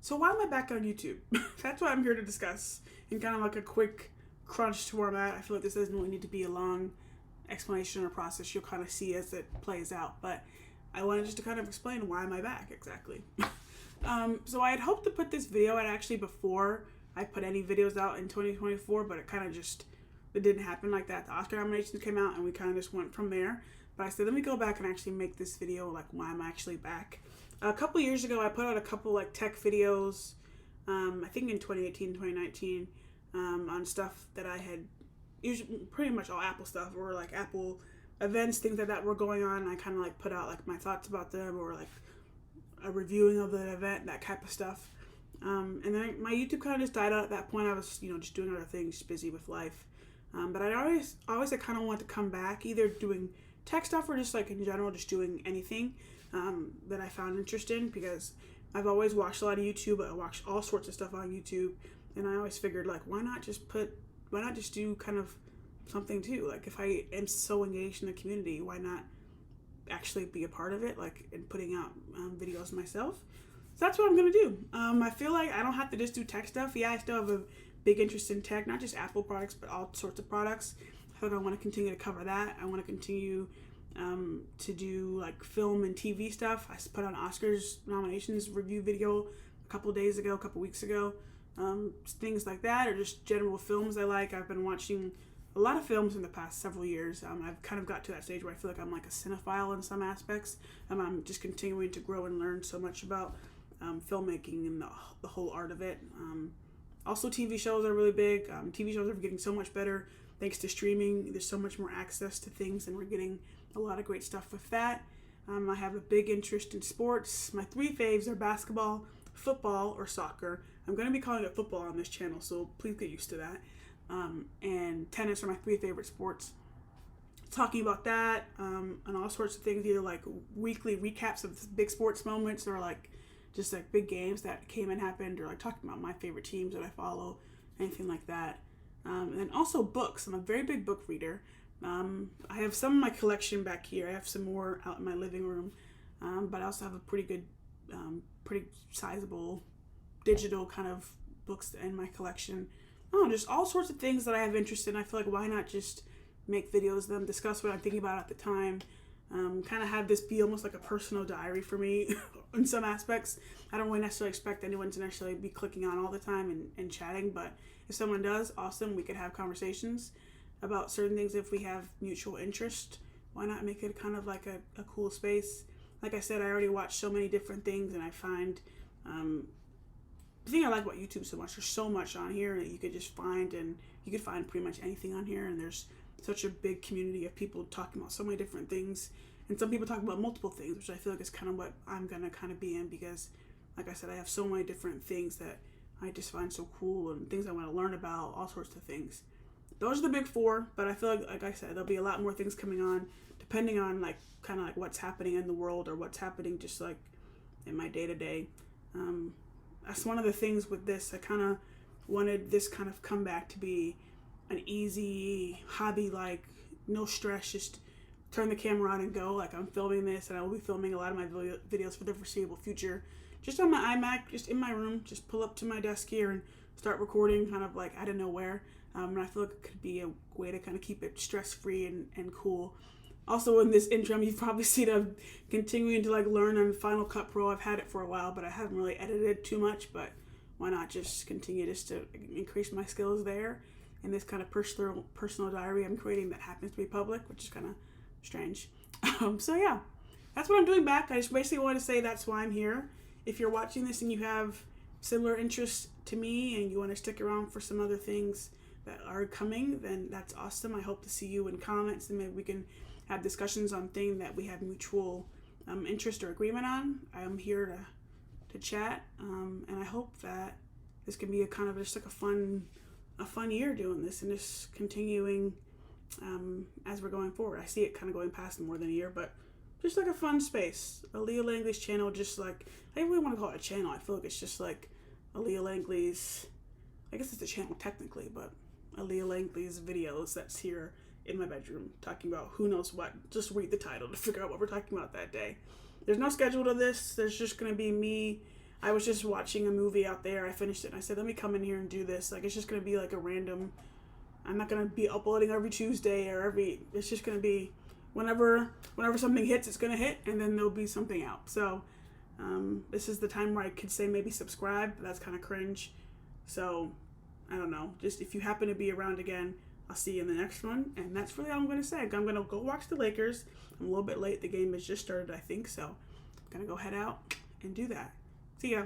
So why am I back on YouTube? That's what I'm here to discuss in kind of like a quick crunch format. I feel like this doesn't really need to be a long explanation or process. You'll kind of see as it plays out. But I wanted just to kind of explain why am I back exactly. So I had hoped to put this video out actually before I put any videos out in 2024, but it didn't happen like that. The Oscar nominations came out and we kind of just went from there. But I said, let me go back and actually make this video like why I'm actually back. A couple years ago, I put out a couple like tech videos, I think in 2018, 2019, on stuff that I had, usually pretty much all Apple stuff, or like Apple events, things like that were going on. I kind of like put out like my thoughts about them, or like a reviewing of the event, that type of stuff. And then my YouTube kind of just died out at that point. I was, just doing other things, just busy with life. But I always I kind of want to come back, either doing tech stuff or just like in general, just doing anything that I found interesting, because I've always watched a lot of YouTube. I watched all sorts of stuff on YouTube, and I always figured like, why not just do kind of something too? Like if I am so engaged in the community, why not actually be a part of it, like in putting out videos myself? So that's what I'm gonna do. I feel like I don't have to just do tech stuff. Yeah, I still have a big interest in tech, not just Apple products, but all sorts of products. I feel like I want to continue to cover that. I want to continue to do like film and TV stuff. I put on Oscars nominations review video a couple weeks ago. Things like that, or just general films I like. I've been watching a lot of films in the past several years. I've kind of got to that stage where I feel like I'm like a cinephile in some aspects. I'm just continuing to grow and learn so much about filmmaking and the whole art of it. Also, TV shows are really big. TV shows are getting so much better thanks to streaming. There's so much more access to things, and we're getting a lot of great stuff with that. I have a big interest in sports. My three faves are basketball, football, or soccer. I'm going to be calling it football on this channel, so please get used to that. And tennis are my three favorite sports. Talking about that and all sorts of things, either like weekly recaps of big sports moments, or like just like big games that came and happened, or like talking about my favorite teams that I follow, anything like that. And then also books. I'm a very big book reader. I have some of my collection back here. I have some more out in my living room, but I also have a pretty sizable digital kind of books in my collection. Just all sorts of things that I have interest in. I feel like why not just make videos of them, discuss what I'm thinking about at the time, kind of have this be almost like a personal diary for me in some aspects. I don't really necessarily expect anyone to necessarily be clicking on all the time and chatting, but if someone does, awesome. We could have conversations about certain things if we have mutual interest. Why not make it kind of like a cool space? Like I said, I already watch so many different things, and I find the thing I like about YouTube so much, there's so much on here that you could just find, and you could find pretty much anything on here, and there's such a big community of people talking about so many different things, and some people talk about multiple things, which I feel like is kind of what I'm gonna kind of be in, because like I said, I have so many different things that I just find so cool, and things I want to learn about, all sorts of things. Those are the big four, but I feel like I said, there'll be a lot more things coming on, depending on like kind of like what's happening in the world, or what's happening just like in my day-to-day. That's one of the things with this. I kind of wanted this kind of comeback to be an easy hobby, like no stress, just turn the camera on and go. Like I'm filming this, and I will be filming a lot of my videos for the foreseeable future, just on my iMac, just in my room, just pull up to my desk here and start recording kind of like out of nowhere. And I feel like it could be a way to kind of keep it stress-free and cool. Also in this intro, you've probably seen I'm continuing to like learn on Final Cut Pro. I've had it for a while, but I haven't really edited too much, but why not just continue just to increase my skills there in this kind of personal diary I'm creating that happens to be public, which is kind of strange. So yeah, that's what I'm doing back. I just basically want to say that's why I'm here. If you're watching this and you have similar interests to me and you want to stick around for some other things that are coming, then that's awesome. I hope to see you in comments, and maybe we can have discussions on things that we have mutual interest or agreement on. I'm here to chat, and I hope that this can be a kind of just like a fun year doing this, and just continuing as we're going forward. I see it kind of going past more than a year, but just like a fun space. A Leah Langley's channel, just like, I don't really want to call it a channel. I feel like it's just like a Leah Langley's, I guess it's a channel technically, but a Leah Langley's videos that's here in my bedroom talking about who knows what. Just read the title to figure out what we're talking about that day. There's no schedule to this. There's just going to be me I was just watching a movie out there. I finished it and I said, let me come in here and do this. Like, it's just going to be like a random, I'm not going to be uploading every Tuesday or it's just going to be whenever something hits, it's going to hit, and then there'll be something out. So this is the time where I could say maybe subscribe, but that's kind of cringe. So I don't know. Just if you happen to be around again, I'll see you in the next one. And that's really all I'm going to say. I'm going to go watch the Lakers. I'm a little bit late. The game has just started, I think. So I'm going to go head out and do that. See ya.